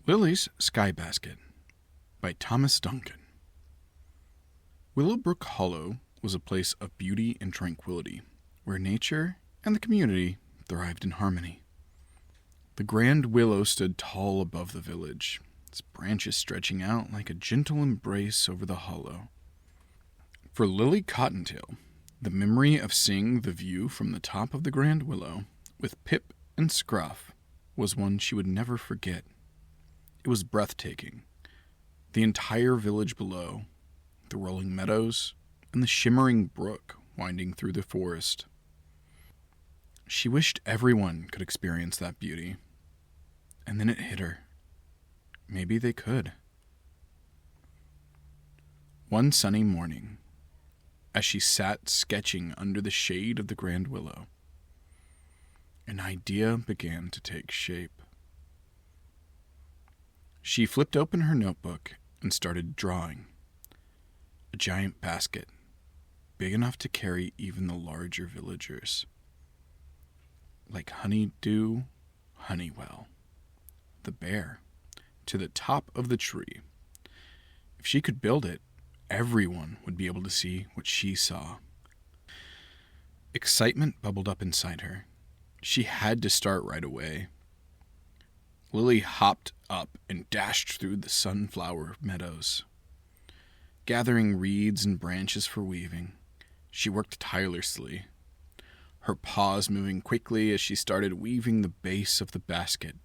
Lily's Sky Basket by Thomas Duncan. Willowbrook Hollow was a place of beauty and tranquility, where nature and the community thrived in harmony. The Grand Willow stood tall above the village, its branches stretching out like a gentle embrace over the hollow. For Lily Cottontail, the memory of seeing the view from the top of the Grand Willow, with Pip and Scruff, was one she would never forget. It was breathtaking. The entire village below, the rolling meadows, and the shimmering brook winding through the forest. She wished everyone could experience that beauty. And then it hit her. Maybe they could. One sunny morning, as she sat sketching under the shade of the Grand Willow, an idea began to take shape. She flipped open her notebook and started drawing. A giant basket, big enough to carry even the larger villagers. Like Honeydew, Honeywell, the bear, to the top of the tree. If she could build it, everyone would be able to see what she saw. Excitement bubbled up inside her. She had to start right away. Lily hopped up and dashed through the sunflower meadows. Gathering reeds and branches for weaving, she worked tirelessly, her paws moving quickly as she started weaving the base of the basket.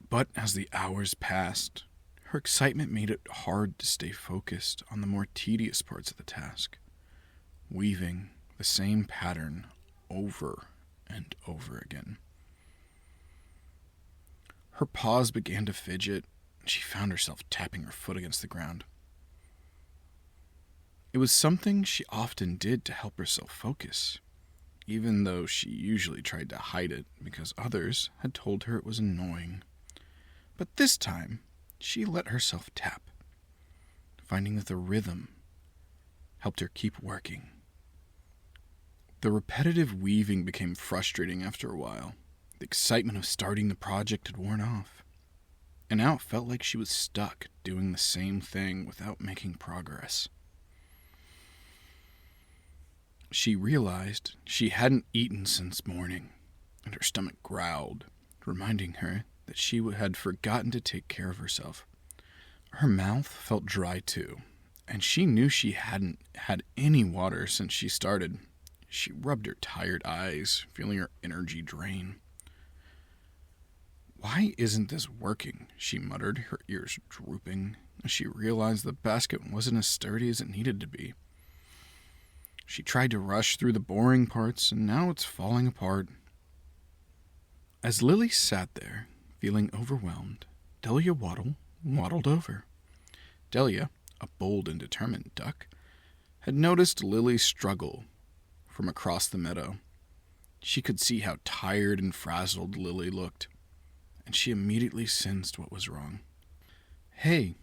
But as the hours passed, her excitement made it hard to stay focused on the more tedious parts of the task, weaving the same pattern over and over again. Her paws began to fidget, and she found herself tapping her foot against the ground. It was something she often did to help herself focus, even though she usually tried to hide it because others had told her it was annoying. But this time, she let herself tap, finding that the rhythm helped her keep working. The repetitive weaving became frustrating after a while. The excitement of starting the project had worn off, and now it felt like she was stuck doing the same thing without making progress. She realized she hadn't eaten since morning, and her stomach growled, reminding her that she had forgotten to take care of herself. Her mouth felt dry too, and she knew she hadn't had any water since she started. She rubbed her tired eyes, feeling her energy drain. "Why isn't this working?" she muttered, her ears drooping, as she realized the basket wasn't as sturdy as it needed to be. She tried to rush through the boring parts, and now it's falling apart. As Lily sat there, feeling overwhelmed, Delia Waddle waddled over. Delia, a bold and determined duck, had noticed Lily's struggle from across the meadow. She could see how tired and frazzled Lily looked, and she immediately sensed what was wrong. "Hey,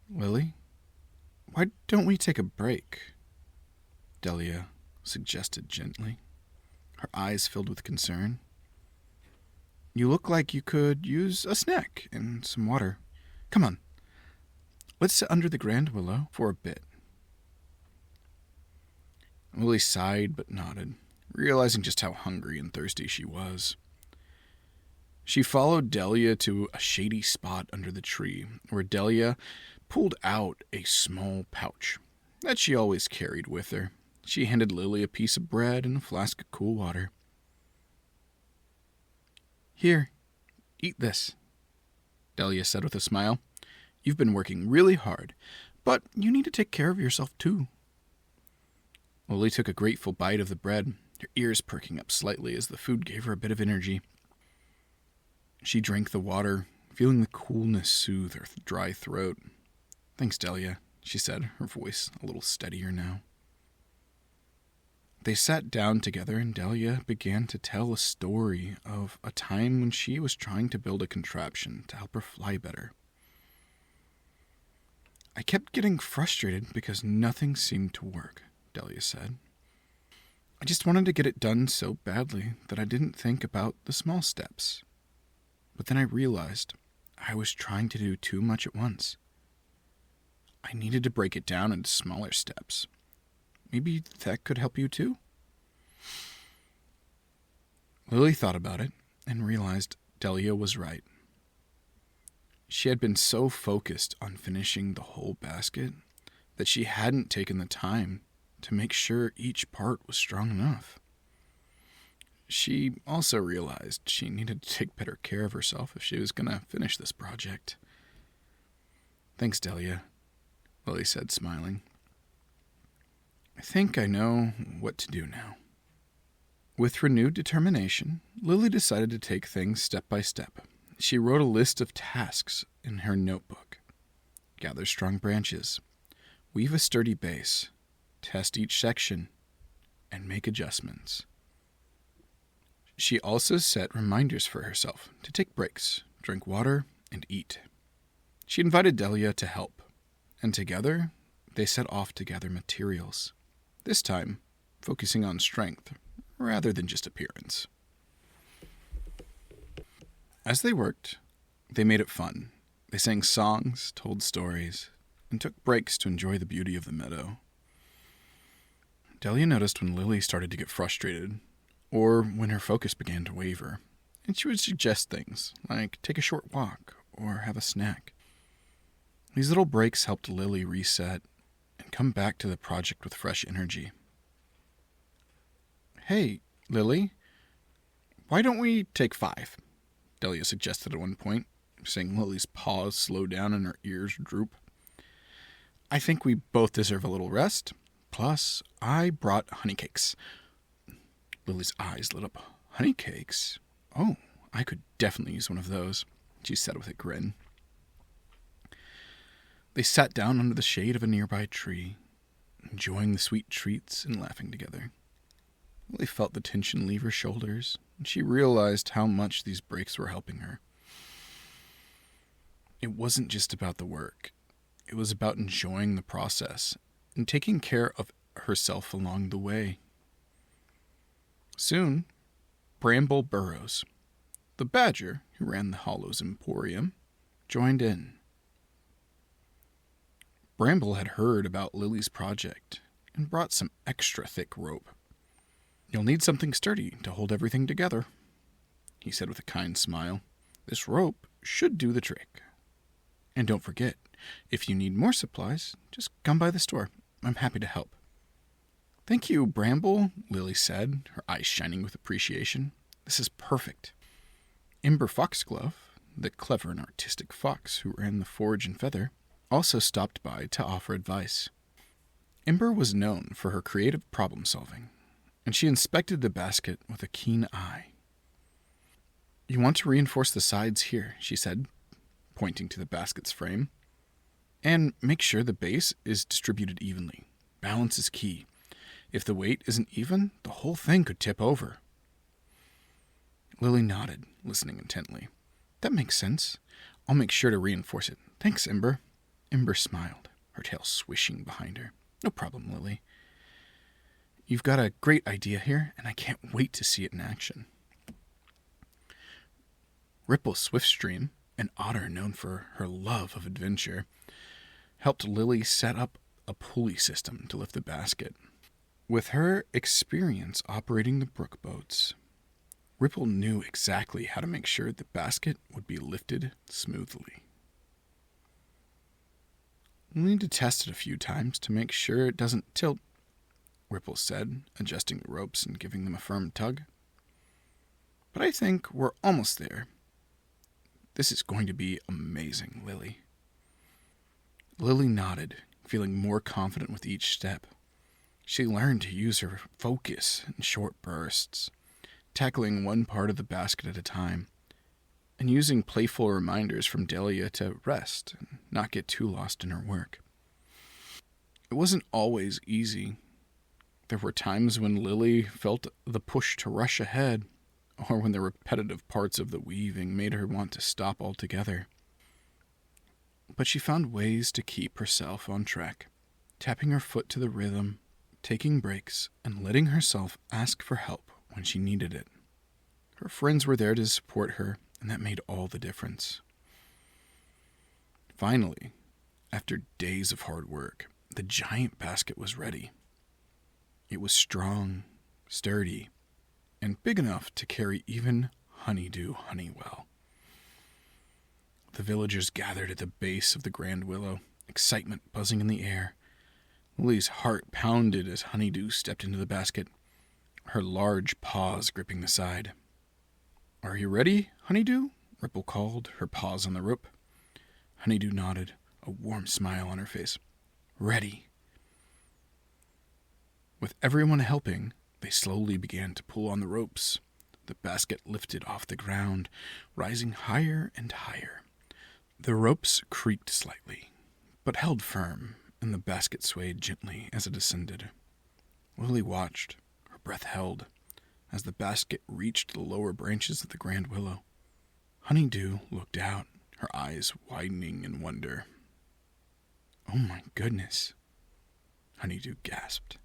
Lily, why don't we take a break?" Delia suggested gently, her eyes filled with concern. "You look like you could use a snack and some water. Come on, let's sit under the Grand Willow for a bit." Lily sighed but nodded, realizing just how hungry and thirsty she was. She followed Delia to a shady spot under the tree, where Delia pulled out a small pouch that she always carried with her. She handed Lily a piece of bread and a flask of cool water. "Here, eat this," Delia said with a smile. "You've been working really hard, but you need to take care of yourself too." Lily took a grateful bite of the bread, her ears perking up slightly as the food gave her a bit of energy. She drank the water, feeling the coolness soothe her dry throat. "Thanks, Delia," she said, her voice a little steadier now. They sat down together, and Delia began to tell a story of a time when she was trying to build a contraption to help her fly better. "I kept getting frustrated because nothing seemed to work," Delia said. "I just wanted to get it done so badly that I didn't think about the small steps. But then I realized I was trying to do too much at once. I needed to break it down into smaller steps. Maybe that could help you too? Lily thought about it and realized Delia was right. She had been so focused on finishing the whole basket that she hadn't taken the time to make sure each part was strong enough. She also realized she needed to take better care of herself if she was going to finish this project. Thanks, Delia, Lily said, smiling. I think I know what to do now. With renewed determination, Lily decided to take things step by step. She wrote a list of tasks in her notebook. Gather strong branches, weave a sturdy base, test each section, and make adjustments. She also set reminders for herself to take breaks, drink water, and eat. She invited Delia to help, and together they set off to gather materials, this time focusing on strength rather than just appearance. As they worked, they made it fun. They sang songs, told stories, and took breaks to enjoy the beauty of the meadow. Delia noticed when Lily started to get frustrated, or when her focus began to waver, and she would suggest things like take a short walk or have a snack. These little breaks helped Lily reset and come back to the project with fresh energy. Hey, Lily, why don't we take 5? Delia suggested at one point, seeing Lily's paws slow down and her ears droop. I think we both deserve a little rest. Plus, I brought honey cakes. Lily's eyes lit up. Honey cakes? Oh, I could definitely use one of those, she said with a grin. They sat down under the shade of a nearby tree, enjoying the sweet treats and laughing together. Lily felt the tension leave her shoulders, and she realized how much these breaks were helping her. It wasn't just about the work. It was about enjoying the process and taking care of herself along the way. Soon, Bramble Burrows, the badger who ran the Hollow's Emporium, joined in. Bramble had heard about Lily's project and brought some extra thick rope. You'll need something sturdy to hold everything together, he said with a kind smile. This rope should do the trick. And don't forget, if you need more supplies, just come by the store. I'm happy to help. Thank you, Bramble, Lily said, her eyes shining with appreciation. This is perfect. Ember Foxglove, the clever and artistic fox who ran the Forge and Feather, also stopped by to offer advice. Ember was known for her creative problem-solving, and she inspected the basket with a keen eye. You want to reinforce the sides here, she said, pointing to the basket's frame. And make sure the base is distributed evenly. Balance is key. If the weight isn't even, the whole thing could tip over. Lily nodded, listening intently. That makes sense. I'll make sure to reinforce it. Thanks, Ember. Ember smiled, her tail swishing behind her. No problem, Lily. You've got a great idea here, and I can't wait to see it in action. Ripple Swiftstream, an otter known for her love of adventure, helped Lily set up a pulley system to lift the basket. With her experience operating the brook boats, Ripple knew exactly how to make sure the basket would be lifted smoothly. We'll need to test it a few times to make sure it doesn't tilt, Ripple said, adjusting the ropes and giving them a firm tug. But I think we're almost there. This is going to be amazing, Lily. Lily nodded, feeling more confident with each step. She learned to use her focus in short bursts, tackling one part of the basket at a time, and using playful reminders from Delia to rest and not get too lost in her work. It wasn't always easy. There were times when Lily felt the push to rush ahead, or when the repetitive parts of the weaving made her want to stop altogether. But she found ways to keep herself on track, tapping her foot to the rhythm, taking breaks, and letting herself ask for help when she needed it. Her friends were there to support her, and that made all the difference. Finally, after days of hard work, the giant basket was ready. It was strong, sturdy, and big enough to carry even Honeydew Honeywell. The villagers gathered at the base of the Grand Willow, excitement buzzing in the air. Lily's heart pounded as Honeydew stepped into the basket, her large paws gripping the side. "Are you ready, Honeydew?" Ripple called, her paws on the rope. Honeydew nodded, a warm smile on her face. "Ready." With everyone helping, they slowly began to pull on the ropes. The basket lifted off the ground, rising higher and higher. The ropes creaked slightly, but held firm, and the basket swayed gently as it ascended. Lily watched, her breath held, as the basket reached the lower branches of the Grand Willow. Honeydew looked out, her eyes widening in wonder. "Oh my goodness," Honeydew gasped.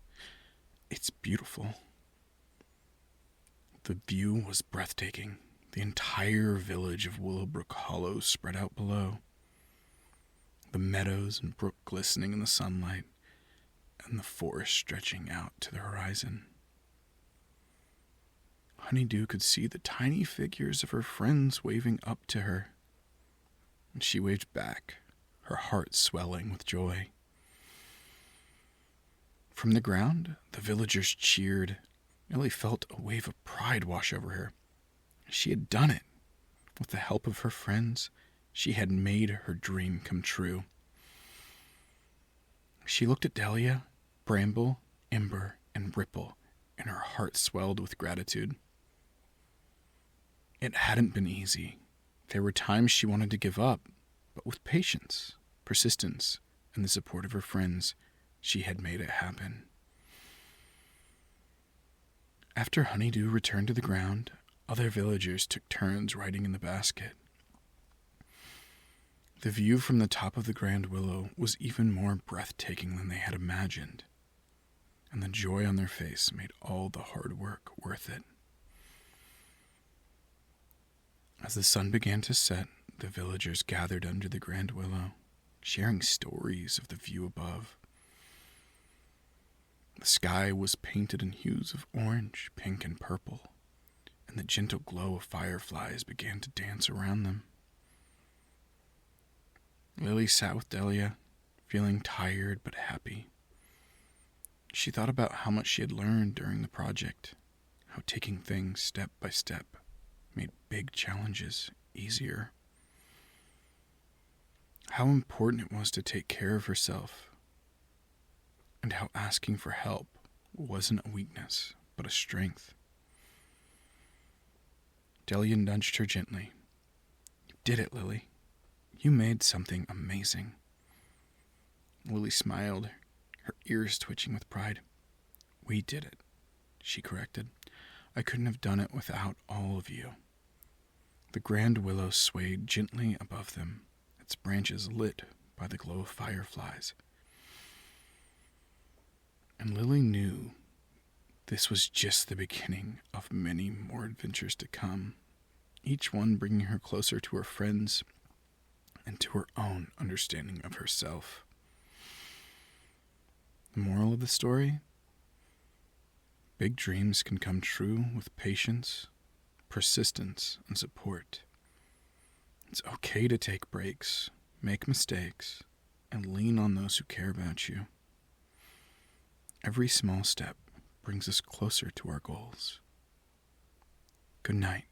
"It's beautiful." The view was breathtaking. The entire village of Willowbrook Hollow spread out below. The meadows and brook glistening in the sunlight, and the forest stretching out to the horizon. Honeydew could see the tiny figures of her friends waving up to her, and she waved back, her heart swelling with joy. From the ground, the villagers cheered. Lily felt a wave of pride wash over her. She had done it. With the help of her friends, she had made her dream come true. She looked at Delia, Bramble, Ember, and Ripple, and her heart swelled with gratitude. It hadn't been easy. There were times she wanted to give up, but with patience, persistence, and the support of her friends, she had made it happen. After Honeydew returned to the ground, other villagers took turns riding in the basket. The view from the top of the Grand Willow was even more breathtaking than they had imagined, and the joy on their face made all the hard work worth it. As the sun began to set, the villagers gathered under the Grand Willow, sharing stories of the view above. The sky was painted in hues of orange, pink, and purple, and the gentle glow of fireflies began to dance around them. Lily sat with Delia, feeling tired but happy. She thought about how much she had learned during the project, how taking things step by step made big challenges easier. How important it was to take care of herself, and how asking for help wasn't a weakness, but a strength. Delia nudged her gently. "You did it, Lily. You made something amazing." Lily smiled, her ears twitching with pride. "We did it," she corrected. "I couldn't have done it without all of you." The Grand Willow swayed gently above them, its branches lit by the glow of fireflies. And Lily knew this was just the beginning of many more adventures to come, each one bringing her closer to her friends and to her own understanding of herself. The moral of the story? Big dreams can come true with patience, persistence, and support. It's okay to take breaks, make mistakes, and lean on those who care about you. Every small step brings us closer to our goals. Good night.